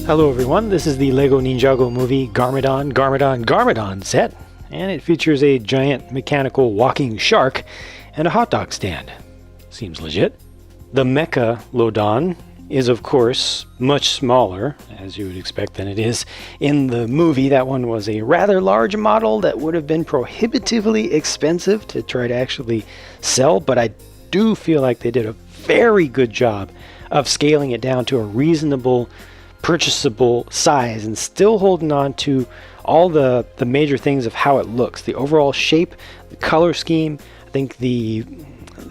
Hello everyone, this is the LEGO Ninjago Movie Garmadon set, and it features a giant mechanical walking shark and a hot dog stand. Seems legit. The Mecha Lodon is of course much smaller, as you would expect, than it is in the movie. That one was a rather large model that would have been prohibitively expensive to try to actually sell, but I do feel like they did a very good job of scaling it down to a reasonable purchasable size and still holding on to all the major things of how it looks, the overall shape, the color scheme, I think the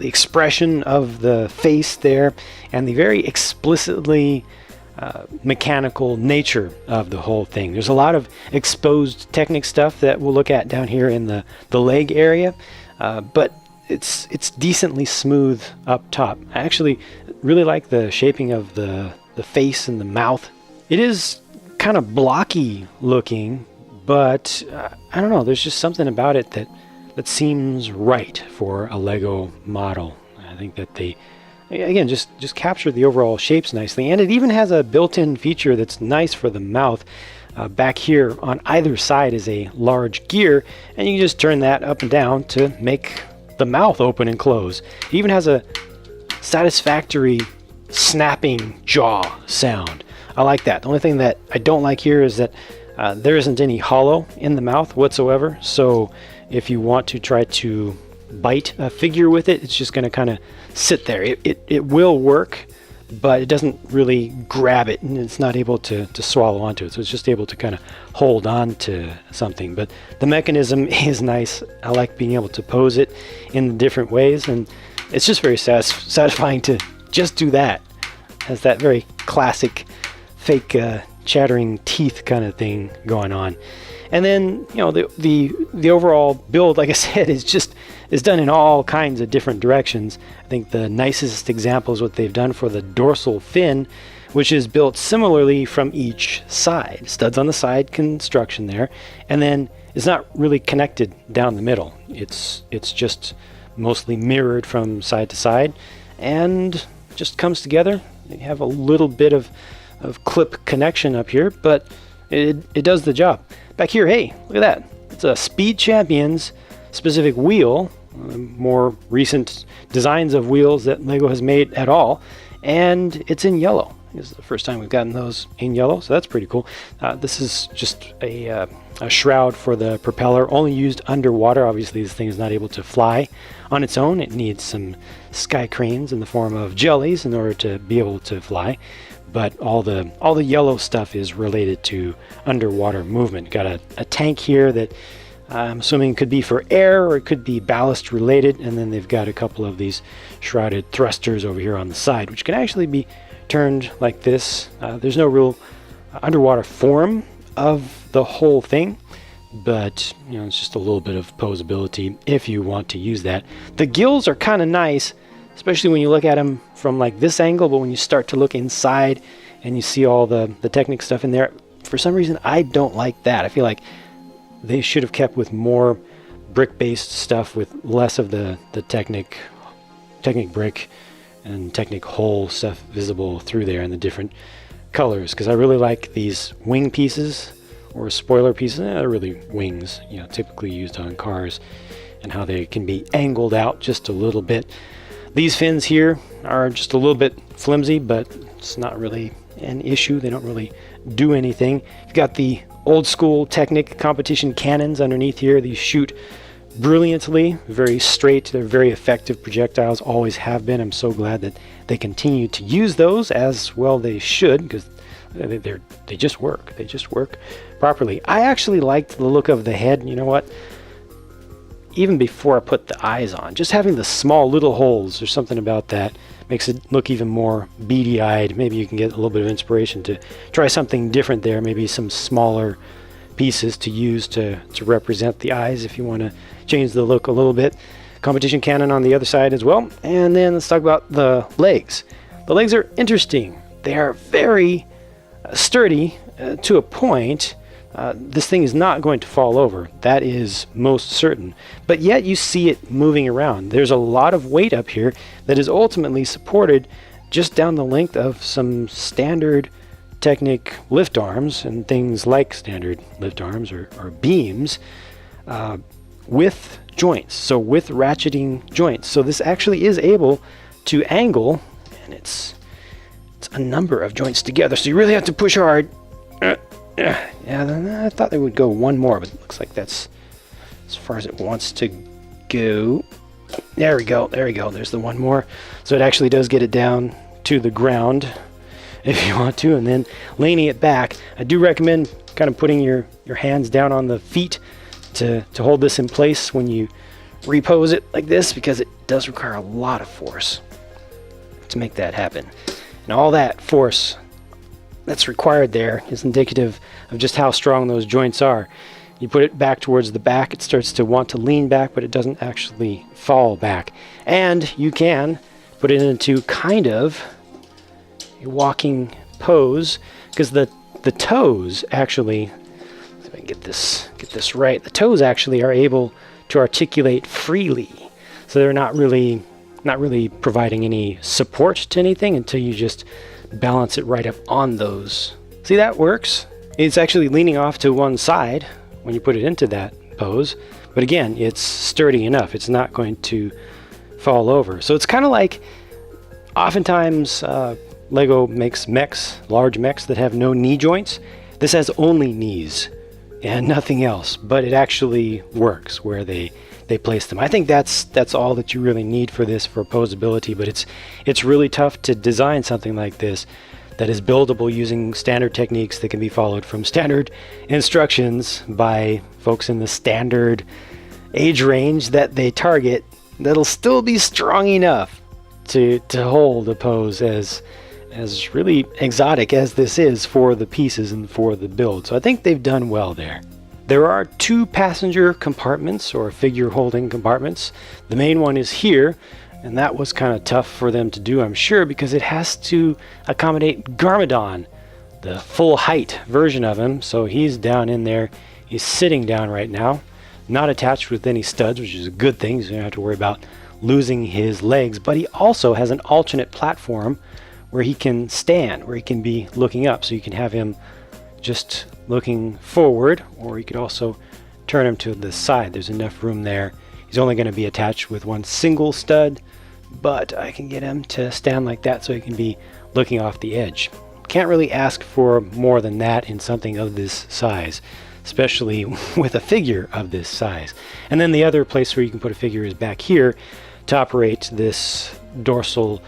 expression of the face there, and the very explicitly mechanical nature of the whole thing. There's a lot of exposed Technic stuff that we'll look at down here in the leg area, but it's decently smooth up top. I actually really like the shaping of the face and the mouth. It is kind of blocky looking, but I don't know, there's just something about it that seems right for a Lego model. I think that they, again, just capture the overall shapes nicely, and it even has a built-in feature that's nice for the mouth. Back here on either side is a large gear, and you can just turn that up and down to make the mouth open and close. It even has a satisfactory snapping jaw sound. I like that. The only thing that I don't like here is that there isn't any hollow in the mouth whatsoever, so if you want to try to bite a figure with it, it's just going to kind of sit there. It will work, but it doesn't really grab it, and it's not able to swallow onto it, so it's just able to kind of hold on to something. But the mechanism is nice. I like being able to pose it in different ways, and it's just very satisfying to just do that. It has that very classic fake chattering teeth kind of thing going on. And then, you know, the overall build, like I said, is done in all kinds of different directions. I think the nicest example is what they've done for the dorsal fin, which is built similarly from each side. Studs on the side construction there, and then it's not really connected down the middle. It's just mostly mirrored from side to side and just comes together. You have a little bit of clip connection up here, but it does the job. Back here, hey, look at that. It's a Speed Champions specific wheel, more recent designs of wheels that LEGO has made at all, and it's in yellow. This is the first time we've gotten those in yellow, so that's pretty cool. This is just a shroud for the propeller, only used underwater. Obviously, this thing is not able to fly on its own. It needs some sky cranes in the form of jellies in order to be able to fly. But all the yellow stuff is related to underwater movement. Got a tank here that I'm assuming could be for air, or it could be ballast related, and then they've got a couple of these shrouded thrusters over here on the side, which can actually be turned like this. There's no real underwater form of the whole thing, but you know, it's just a little bit of poseability if you want to use that. The gills are kind of nice, especially when you look at them from like this angle, but when you start to look inside and you see all the Technic stuff in there, for some reason I don't like that. I feel like they should have kept with more brick-based stuff with less of the Technic brick and Technic hole stuff visible through there in the different colors, because I really like these wing pieces or spoiler pieces. They're really wings, you know, typically used on cars, and how they can be angled out just a little bit. These fins here are just a little bit flimsy, but it's not really an issue. They don't really do anything. You've got the old school Technic competition cannons underneath here. These shoot brilliantly, very straight. They're very effective projectiles, always have been. I'm so glad that they continue to use those, as well they should, because they just work. They just work properly. I actually liked the look of the head. You know what? Even before I put the eyes on, just having the small little holes, there's something about that makes it look even more beady-eyed. Maybe you can get a little bit of inspiration to try something different there, maybe some smaller pieces to use to represent the eyes if you want to change the look a little bit. Competition cannon on the other side as well. And then let's talk about the legs. The legs are interesting. They are very sturdy to a point. This thing is not going to fall over. That is most certain. But yet you see it moving around. There's a lot of weight up here that is ultimately supported just down the length of some standard Technic lift arms and things like standard lift arms or beams with joints, so with ratcheting joints. So this actually is able to angle, and it's a number of joints together, so you really have to push hard. Yeah, I thought they would go one more, but it looks like that's as far as it wants to go. There we go, there's the one more. So it actually does get it down to the ground if you want to, and then leaning it back. I do recommend kind of putting your hands down on the feet to hold this in place when you repose it like this, because it does require a lot of force to make that happen. And all that force that's required there is indicative of just how strong those joints are. You put it back towards the back, it starts to want to lean back, but it doesn't actually fall back. And you can put it into kind of a walking pose, because the toes actually, let's see if I can get this right, the toes actually are able to articulate freely. So they're not really providing any support to anything until you just balance it right up on those. See, that works. It's actually leaning off to one side when you put it into that pose, but again, it's sturdy enough. It's not going to fall over. So it's kind of like, oftentimes Lego makes mechs, large mechs that have no knee joints. This has only knees and nothing else, but it actually works where they place them. I think that's all that you really need for this, for posability, but it's really tough to design something like this that is buildable using standard techniques that can be followed from standard instructions by folks in the standard age range that they target, that'll still be strong enough to hold a pose as really exotic as this is for the pieces and for the build. So I think they've done well there. There are 2 passenger compartments, or figure holding compartments. The main one is here, and that was kind of tough for them to do, I'm sure, because it has to accommodate Garmadon, the full height version of him. So he's down in there. He's sitting down right now, not attached with any studs, which is a good thing, so you don't have to worry about losing his legs. But he also has an alternate platform where he can stand, where he can be looking up. So you can have him just looking forward, or you could also turn him to the side. There's enough room there. He's only going to be attached with one single stud, but I can get him to stand like that so he can be looking off the edge. Can't really ask for more than that in something of this size, especially with a figure of this size. And then the other place where you can put a figure is back here to operate this dorsal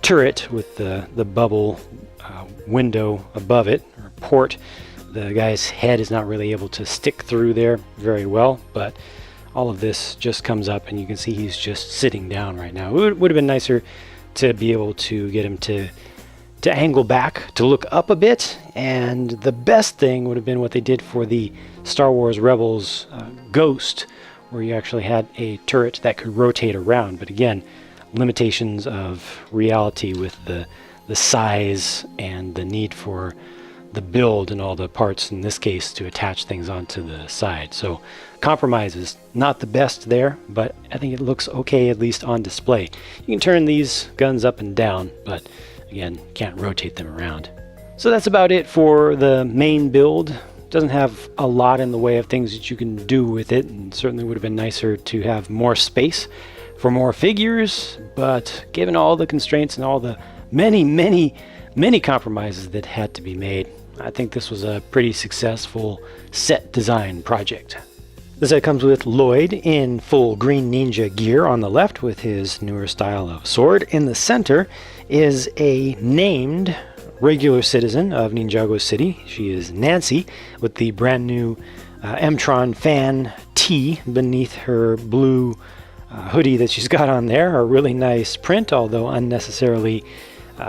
turret with the bubble window above it, or port. The guy's head is not really able to stick through there very well, but all of this just comes up, and you can see he's just sitting down right now. It would have been nicer to be able to get him to angle back, to look up a bit, and the best thing would have been what they did for the Star Wars Rebels Ghost, where you actually had a turret that could rotate around. But again, limitations of reality with the size and the need for the build and all the parts, in this case, to attach things onto the side. So compromise is not the best there, but I think it looks okay, at least on display. You can turn these guns up and down, but again, can't rotate them around. So that's about it for the main build. Doesn't have a lot in the way of things that you can do with it, and certainly would have been nicer to have more space for more figures, but given all the constraints and all the many compromises that had to be made, I think this was a pretty successful set design project. The set comes with Lloyd in full green ninja gear on the left with his newer style of sword. In the center is a named regular citizen of Ninjago City. She is Nancy, with the brand new M-Tron fan tee beneath her blue hoodie that she's got on there. A really nice print, although unnecessarily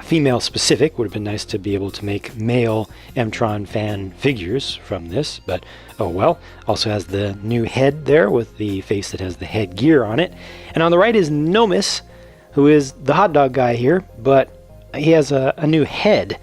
female specific. Would have been nice to be able to make male M-Tron fan figures from this, but oh well. Also has the new head there with the face that has the headgear on it. And on the right is Nomis, who is the hot dog guy here, but he has a new head,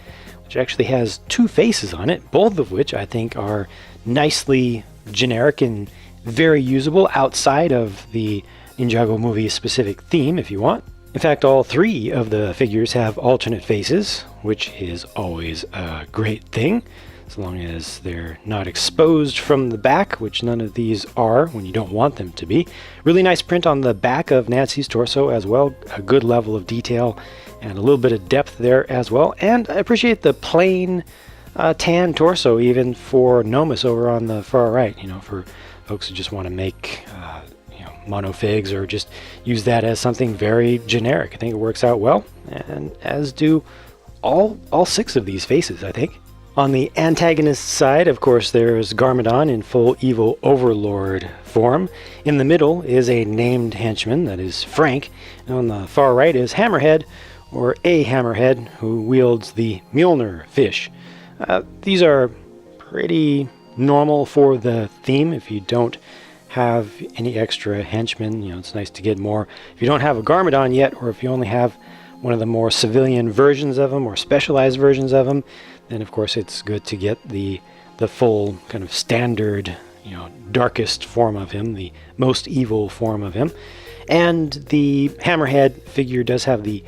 which actually has 2 faces on it, both of which I think are nicely generic and very usable outside of the Ninjago Movie specific theme if you want. In fact, all 3 of the figures have alternate faces, which is always a great thing, as long as they're not exposed from the back, which none of these are when you don't want them to be. Really nice print on the back of Nancy's torso as well, a good level of detail and a little bit of depth there as well. And I appreciate the plain tan torso even for Nomus over on the far right, you know, for folks who just want to make monofigs or just use that as something very generic. I think it works out well, and as do all 6 of these faces, I think. On the antagonist side, of course, there's Garmadon in full evil overlord form. In the middle is a named henchman, that is Frank, and on the far right is Hammerhead, or a Hammerhead, who wields the Mjolnir fish. These are pretty normal for the theme. If you don't have any extra henchmen, you know, it's nice to get more. If you don't have a Garmadon yet, or if you only have one of the more civilian versions of them or specialized versions of them, then of course it's good to get the full kind of standard, you know, darkest form of him, the most evil form of him. And the Hammerhead figure does have the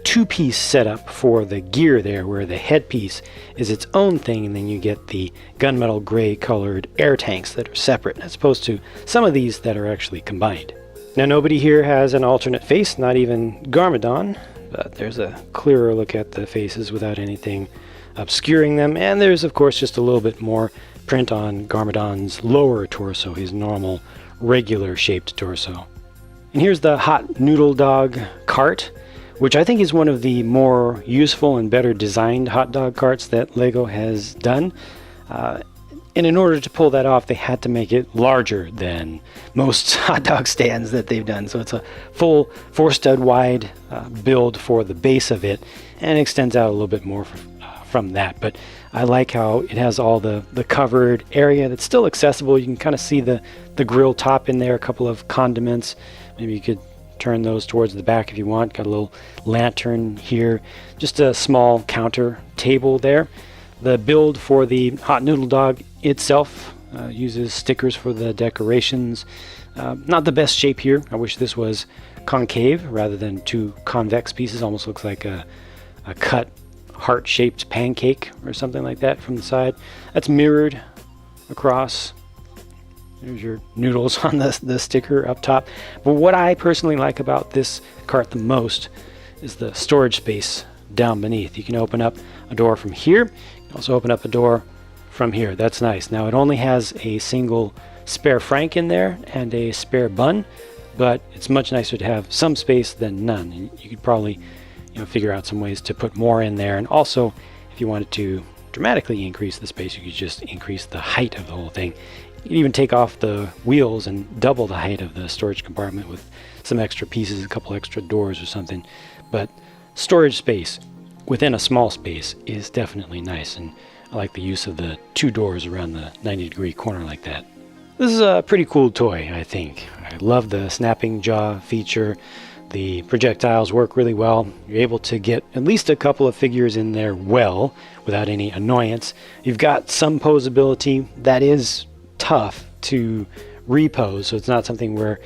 2-piece setup for the gear there, where the headpiece is its own thing, and then you get the gunmetal gray colored air tanks that are separate, as opposed to some of these that are actually combined. Now, nobody here has an alternate face, not even Garmadon, but there's a clearer look at the faces without anything obscuring them, and there's of course just a little bit more print on Garmadon's lower torso, his normal regular shaped torso. And here's the Hot Noodle Dog cart, which I think is one of the more useful and better designed hot dog carts that LEGO has done. And in order to pull that off, they had to make it larger than most hot dog stands that they've done. So it's a full 4-stud wide build for the base of it, and extends out a little bit more from that. But I like how it has all the covered area that's still accessible. You can kind of see the grill top in there, a couple of condiments. Maybe you could turn those towards the back if you want. Got a little lantern here, just a small counter table there. The build for the Hot Noodle Dog itself uses stickers for the decorations. Not the best shape here. I wish this was concave rather than 2 convex pieces. Almost looks like a cut heart-shaped pancake or something like that from the side. That's mirrored across. There's your noodles on the sticker up top. But what I personally like about this cart the most is the storage space down beneath. You can open up a door from here. You can also open up a door from here. That's nice. Now it only has a single spare Frank in there and a spare bun, but it's much nicer to have some space than none. And you could probably, you know, figure out some ways to put more in there. And also, if you wanted to dramatically increase the space, you could just increase the height of the whole thing. You can even take off the wheels and double the height of the storage compartment with some extra pieces, a couple extra doors or something. But storage space within a small space is definitely nice, and I like the use of the 2 doors around the 90-degree corner like that. This is a pretty cool toy, I think. I love the snapping jaw feature. The projectiles work really well. You're able to get at least a couple of figures in there well without any annoyance. You've got some posability that is tough to repose, so it's not something where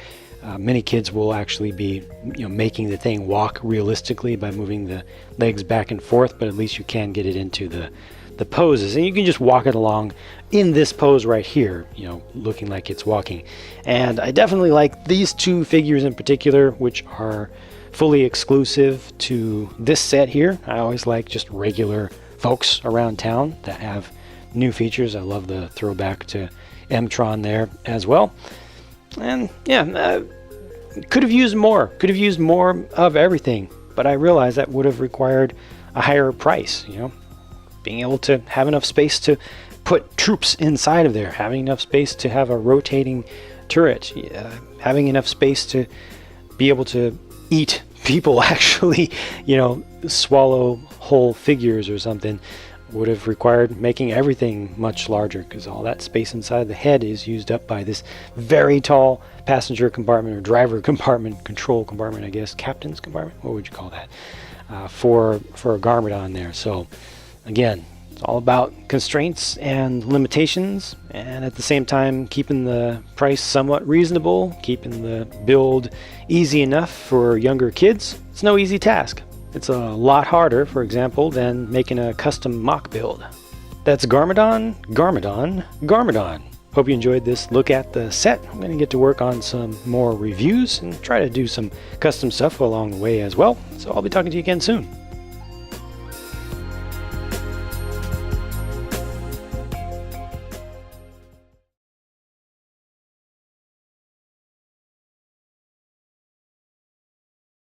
many kids will actually be, you know, making the thing walk realistically by moving the legs back and forth, but at least you can get it into the poses, and you can just walk it along in this pose right here, you know, looking like it's walking. And I definitely like these 2 figures in particular, which are fully exclusive to this set here. I always like just regular folks around town that have new features. I love the throwback to M-Tron there as well. And yeah, could have used more of everything, but I realized that would have required a higher price, you know, being able to have enough space to put troops inside of there, having enough space to have a rotating turret, having enough space to be able to eat people, actually, you know, swallow whole figures or something. Would have required making everything much larger, because all that space inside the head is used up by this very tall passenger compartment, or driver compartment, control compartment, I guess, captain's compartment, what would you call that, for a Garmadon there. So again, it's all about constraints and limitations, and at the same time keeping the price somewhat reasonable, keeping the build easy enough for younger kids. It's no easy task. It's a lot harder, for example, than making a custom mock build. That's Garmadon, Garmadon, Garmadon. Hope you enjoyed this look at the set. I'm going to get to work on some more reviews and try to do some custom stuff along the way as well. So I'll be talking to you again soon.